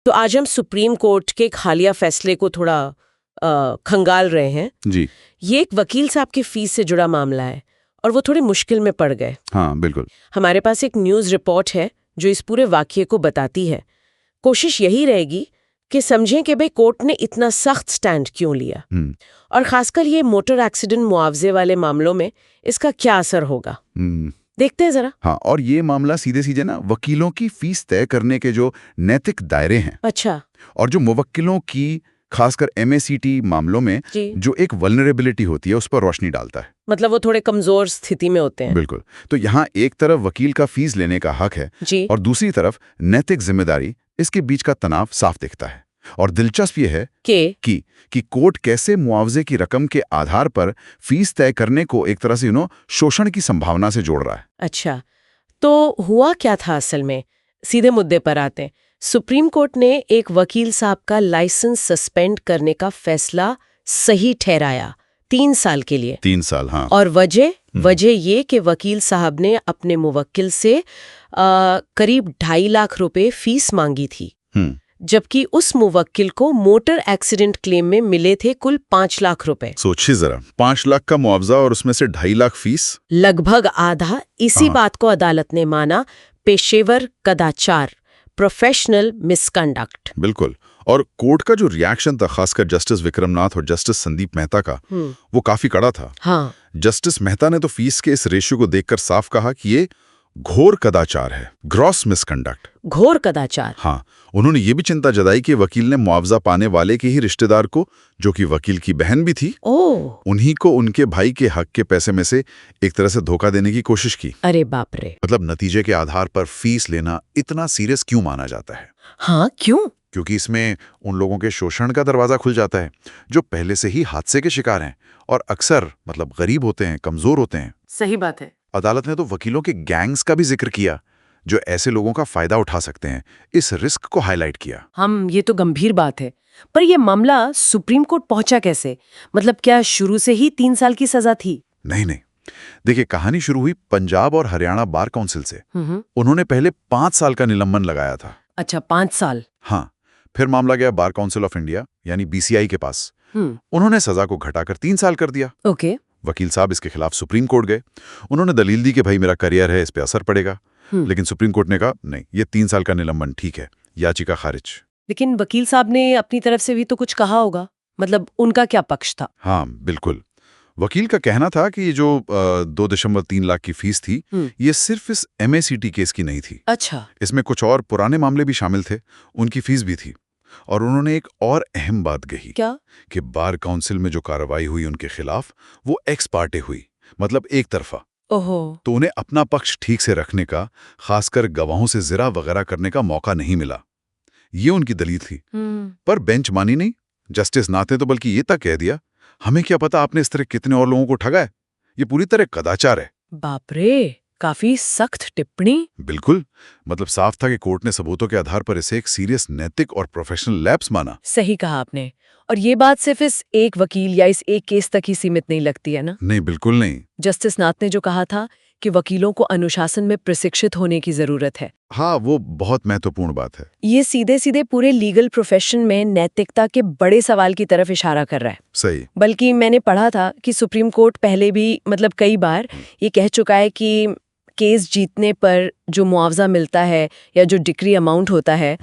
तो आज हम सुप्रीम कोर्ट के एक हालिया फैसले को थोड़ा खंगाल रहे हैं जी। ये एक वकील साहब की फीस से जुड़ा मामला है और वो थोड़ी मुश्किल में पड़ गए। हाँ बिल्कुल। हमारे पास एक न्यूज़ रिपोर्ट है जो इस पूरे वाकये को बताती है। कोशिश यही रहेगी कि समझें कि भाई कोर्ट ने इतना सख्त स्टैंड क्यों लिया और खासकर ये मोटर एक्सीडेंट मुआवजे वाले मामलों में इसका क्या असर होगा। देखते हैं जरा। हाँ, और ये मामला सीधे सीधे ना वकीलों की फीस तय करने के जो नैतिक दायरे हैं, अच्छा, और जो मुवक्किलों की खासकर MACT मामलों में जो एक वल्नरेबिलिटी होती है उस पर रोशनी डालता है। मतलब वो थोड़े कमजोर स्थिति में होते हैं। बिल्कुल। तो यहाँ एक तरफ वकील का फीस लेने का हक है जी। और दूसरी तरफ नैतिक जिम्मेदारी, इसके बीच का तनाव साफ दिखता है। और दिलचस्प ये है कि कोर्ट कैसे मुआवजे की रकम के आधार पर फीस तय करने को एक तरह से शोषण की संभावना से जोड़ रहा है। अच्छा, तो हुआ क्या था असल में? सीधे मुद्दे पर आते हैं। सुप्रीम कोर्ट ने एक वकील साहब का लाइसेंस सस्पेंड करने का फैसला सही ठहराया 3 साल के लिए। 3 साल, हाँ। और वजह ये कि वकील साहब ने अपने मुवक्किल से करीब 2.5 लाख रुपए फीस मांगी थी, जबकि उस मुवक्किल को मोटर एक्सीडेंट क्लेम में मिले थे कुल 5 लाख रुपए। सोचिए जरा, 5 लाख का मुआवजा और उसमें से 2.5 लाख फीस, लगभग आधा। इसी बात को अदालत ने माना पेशेवर कदाचार, प्रोफेशनल मिसकंडक्ट। बिल्कुल। और कोर्ट का जो रिएक्शन था, खासकर जस्टिस विक्रमनाथ और जस्टिस संदीप मेहता का, वो काफी कड़ा था। हाँ। जस्टिस मेहता ने तो फीस के इस रेशियो को देखकर साफ कहा कि ये घोर कदाचार है, ग्रॉस मिसकंडक्ट। घोर कदाचार। हाँ, उन्होंने ये भी चिंता जताई कि वकील ने मुआवजा पाने वाले के ही रिश्तेदार को, जो कि वकील की बहन भी थी, उन्हीं को उनके भाई के हक के पैसे में से एक तरह से धोखा देने की कोशिश की। अरे बाप रे। मतलब नतीजे के आधार पर फीस लेना इतना सीरियस क्यों माना जाता है? हाँ, क्यों? क्योंकि इसमें उन लोगों के शोषण का दरवाजा खुल जाता है जो पहले से ही हादसे के शिकार हैं और अक्सर मतलब गरीब होते हैं, कमजोर होते हैं। सही बात है। अदालत ने तो वकीलों के गैंग्स का भी जिक्र किया जो ऐसे लोगों का फायदा उठा सकते हैं, इस रिस्क को हाईलाइट किया। ये तो गंभीर बात है, पर यह मामला सुप्रीम कोर्ट पहुंचा कैसे? मतलब क्या शुरू से ही 3 साल की सजा थी? नहीं, देखिए, कहानी शुरू हुई पंजाब और हरियाणा बार काउंसिल से। उन्होंने पहले 5 साल का निलंबन लगाया था। अच्छा, 5 साल। हाँ, फिर मामला गया बार काउंसिल ऑफ इंडिया यानी BCI के पास। उन्होंने सजा को घटाकर 3 साल कर दिया। ओके। वकील साहब इसके खिलाफ सुप्रीम कोर्ट गए। उन्होंने दलील दी कि भाई मेरा करियर है, इस पे असर पड़ेगा। लेकिन सुप्रीम कोर्ट ने कहा नहीं, ये 3 साल का निलंबन ठीक है, याचिका खारिज। लेकिन वकील साहब ने अपनी तरफ से भी तो कुछ कहा होगा, मतलब उनका क्या पक्ष था? हाँ बिल्कुल, वकील का कहना था कि ये जो 2.3 लाख की फीस थी, ये सिर्फ इस MACT केस की नहीं थी। अच्छा। इसमें कुछ और पुराने मामले भी शामिल थे, उनकी फीस भी थी। और उन्होंने एक और अहम बात कही। क्या? कि बार काउंसिल में जो कार्रवाई हुई उनके खिलाफ, वो एक्स पार्टे हुई, मतलब एक तरफा। ओहो। तो उन्हें अपना पक्ष ठीक से रखने का, खासकर गवाहों से जिरा वगैरह करने का मौका नहीं मिला। ये उनकी दलील थी। पर बेंच मानी नहीं। जस्टिस नाथ ने तो बल्कि ये तक कह दिया, हमें क्या पता आपने इस तरह कितने और लोगों को ठगा है, ये पूरी तरह कदाचार है। बाप रे, काफी सख्त टिप्पणी। बिल्कुल, मतलब साफ था कि कोर्ट ने सबूतों के आधार पर इसे एक सीरियस नैतिक और प्रोफेशनल लैप्स माना। सही कहा आपने। और ये बात सिर्फ इस एक वकील या इस एक केस तक ही सीमित नहीं लगती है ना? नहीं, बिल्कुल नहीं। जस्टिस नाथ ने जो कहा था कि वकीलों को अनुशासन में प्रशिक्षित होने की जरूरत है, हाँ, वो बहुत महत्वपूर्ण बात है। ये सीधे सीधे पूरे लीगल प्रोफेशन में नैतिकता के बड़े सवाल की तरफ इशारा कर रहा है। सही। बल्कि मैंने पढ़ा था कि सुप्रीम कोर्ट पहले भी मतलब कई बार ये कह चुका है कि केस जीतने पर जो मुआवजा मिलता है या जो डिक्री अमाउंट होता है,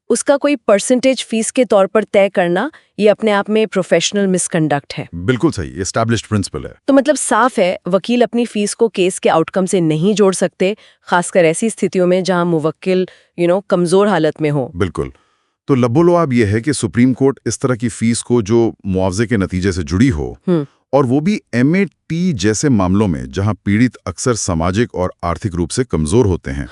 उसका कोई परसेंटेज फीस के तौर पर तय करना, ये अपने आप में प्रोफेशनल मिसकंडक्ट है। बिल्कुल सही, एस्टैब्लिश्ड प्रिंसिपल है। तो मतलब साफ है, वकील अपनी फीस को केस के आउटकम से नहीं जोड़ सकते, खासकर ऐसी स्थितियों में जहां मुवक्किल कमजोर हालत में हो। बिल्कुल। तो लबोलवाब ये है कि सुप्रीम कोर्ट इस तरह की फीस को जो मुआवजे के नतीजे से जुड़ी हो, और वो भी MAT जैसे मामलों में जहां पीड़ित अक्सर सामाजिक और आर्थिक रूप से कमजोर होते हैं,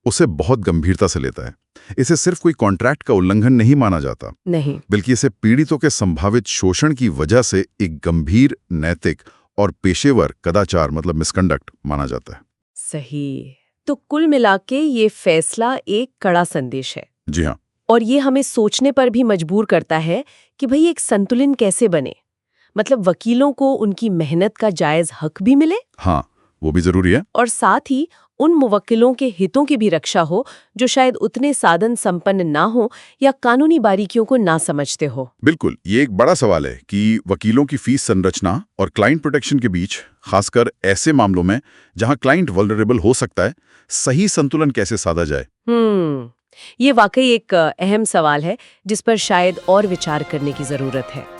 उसे बहुत गंभीरता से लेता है। इसे सिर्फ कोई कॉन्ट्रैक्ट का उल्लंघन नहीं माना जाता, नहीं, बल्कि इसे पीड़ितों के संभावित शोषण की वजह से एक गंभीर नैतिक और पेशेवर कदाचार मतलब मिसकंडक्ट माना जाता है। सही। तो कुल मिलाके ये फैसला एक कड़ा संदेश है। जी हाँ। और ये हमें सोचने पर भी मजबूर करता है कि भाई एक संतुलन कैसे बने, मतलब वकीलों को उनकी मेहनत का जायज हक भी मिले, हाँ, वो भी जरूरी है, और साथ ही उन मुवक्किलों के हितों की भी रक्षा हो जो शायद उतने साधन संपन्न ना हो या कानूनी बारीकियों को ना समझते हो। बिल्कुल, ये एक बड़ा सवाल है कि वकीलों की फीस संरचना और क्लाइंट प्रोटेक्शन के बीच, खासकर ऐसे मामलों में जहां क्लाइंट वल्नरेबल हो सकता है, सही संतुलन कैसे साधा जाए। ये वाकई एक अहम सवाल है जिस पर शायद और विचार करने की जरूरत है।